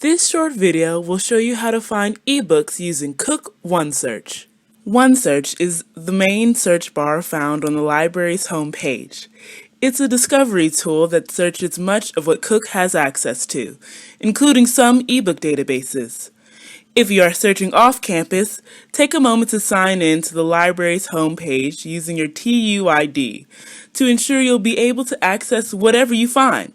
This short video will show you how to find ebooks using Cook OneSearch. OneSearch is the main search bar found on the library's homepage. It's a discovery tool that searches much of what Cook has access to, including some ebook databases. If you are searching off campus, take a moment to sign in to the library's homepage using your TUID to ensure you'll be able to access whatever you find.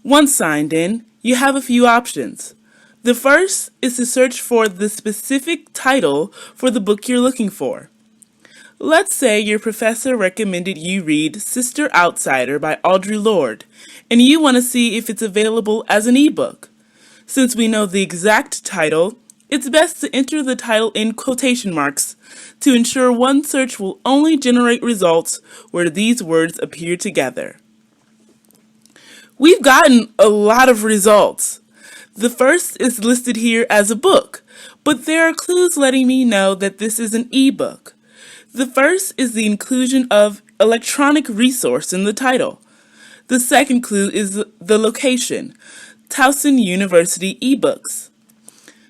Once signed in, you have a few options. The first is to search for the specific title for the book you're looking for. Let's say your professor recommended you read Sister Outsider by Audre Lorde, and you want to see if it's available as an ebook. Since we know the exact title, it's best to enter the title in quotation marks to ensure OneSearch will only generate results where these words appear together. We've gotten a lot of results. The first is listed here as a book, but there are clues letting me know that this is an ebook. The first is the inclusion of electronic resource in the title. The second clue is the location, Towson University Ebooks.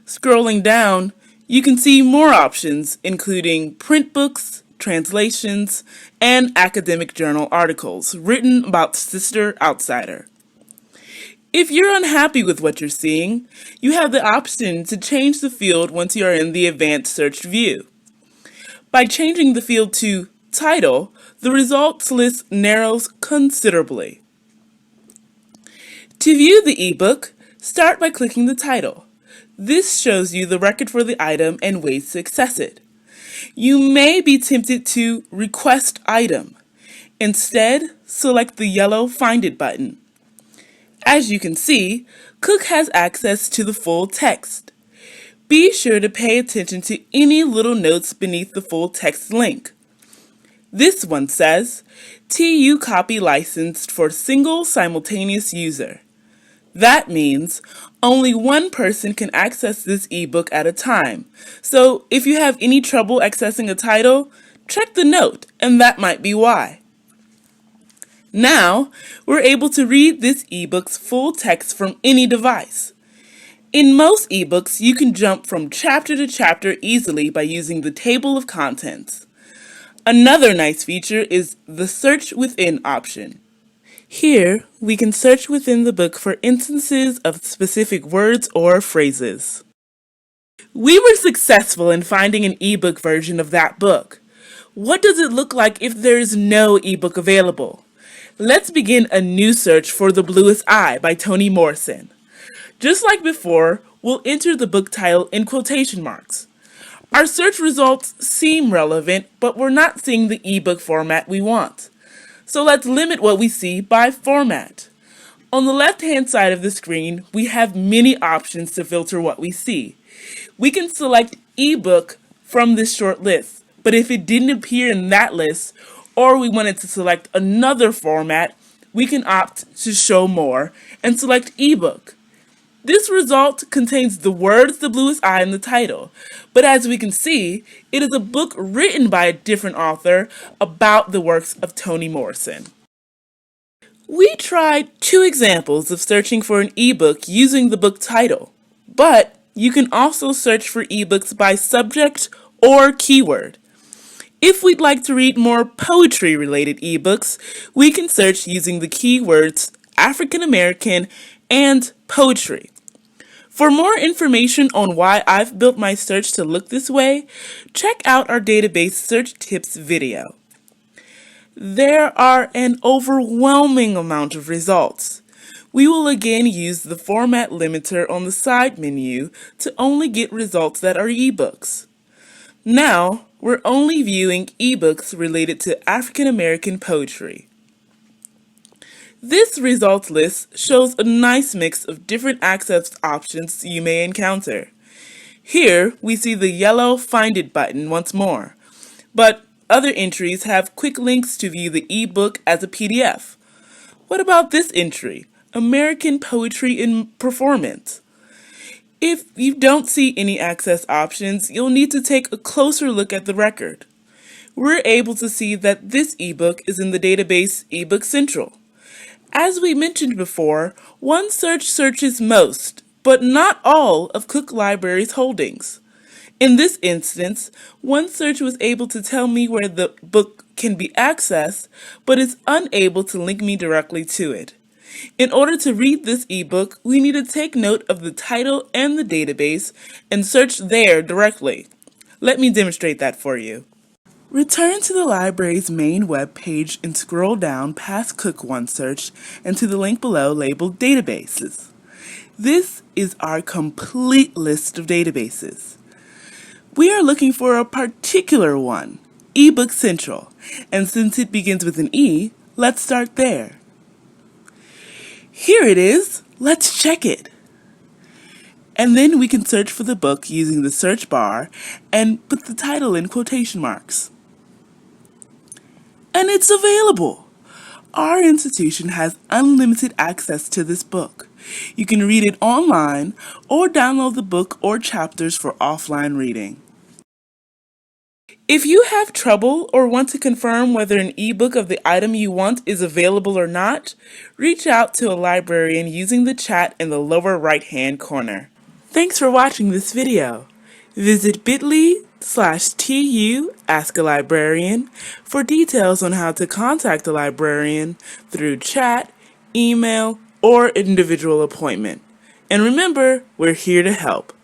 Scrolling down, you can see more options including print books, translations, and academic journal articles written about Sister Outsider. If you're unhappy with what you're seeing, you have the option to change the field once you are in the advanced search view. By changing the field to Title, the results list narrows considerably. To view the ebook, start by clicking the title. This shows you the record for the item and ways to access it. You may be tempted to request item. Instead, select the yellow Find It button. As you can see, Cook has access to the full text. Be sure to pay attention to any little notes beneath the full text link. This one says, TU copy licensed for single simultaneous user. That means only one person can access this ebook at a time. So if you have any trouble accessing a title, check the note, and that might be why. Now, we're able to read this ebook's full text from any device. In most ebooks, you can jump from chapter to chapter easily by using the table of contents. Another nice feature is the Search Within option. Here, we can search within the book for instances of specific words or phrases. We were successful in finding an ebook version of that book. What does it look like if there is no ebook available? Let's begin a new search for The Bluest Eye by Toni Morrison. Just like before, we'll enter the book title in quotation marks. Our search results seem relevant, but we're not seeing the ebook format we want. So let's limit what we see by format. On the left-hand side of the screen, we have many options to filter what we see. We can select ebook from this short list, but if it didn't appear in that list, or we wanted to select another format, we can opt to show more and select ebook. This result contains the words The Bluest Eye in the title, but as we can see, it is a book written by a different author about the works of Toni Morrison. We tried 2 examples of searching for an ebook using the book title, but you can also search for ebooks by subject or keyword. If we'd like to read more poetry-related ebooks, we can search using the keywords African American and poetry. For more information on why I've built my search to look this way, check out our database search tips video. There are an overwhelming amount of results. We will again use the format limiter on the side menu to only get results that are ebooks. Now, we're only viewing ebooks related to African American poetry. This results list shows a nice mix of different access options you may encounter. Here, we see the yellow Find It button once more, but other entries have quick links to view the ebook as a PDF. What about this entry, American Poetry in Performance? If you don't see any access options, you'll need to take a closer look at the record. We're able to see that this ebook is in the database Ebook Central. As we mentioned before, OneSearch searches most, but not all of Cook Library's holdings. In this instance, OneSearch was able to tell me where the book can be accessed, but is unable to link me directly to it. In order to read this ebook, we need to take note of the title and the database and search there directly. Let me demonstrate that for you. Return to the library's main web page and scroll down past Cook OneSearch and to the link below labeled Databases. This is our complete list of databases. We are looking for a particular one, eBook Central, and since it begins with an E, let's start there. Here it is. Let's check it. And then we can search for the book using the search bar and put the title in quotation marks. And it's available. Our institution has unlimited access to this book. You can read it online or download the book or chapters for offline reading. If you have trouble or want to confirm whether an ebook of the item you want is available or not, reach out to a librarian using the chat in the lower right-hand corner. Thanks for watching this video. Visit bit.ly/tu Ask a Librarian for details on how to contact a librarian through chat, email, or individual appointment. And remember, we're here to help.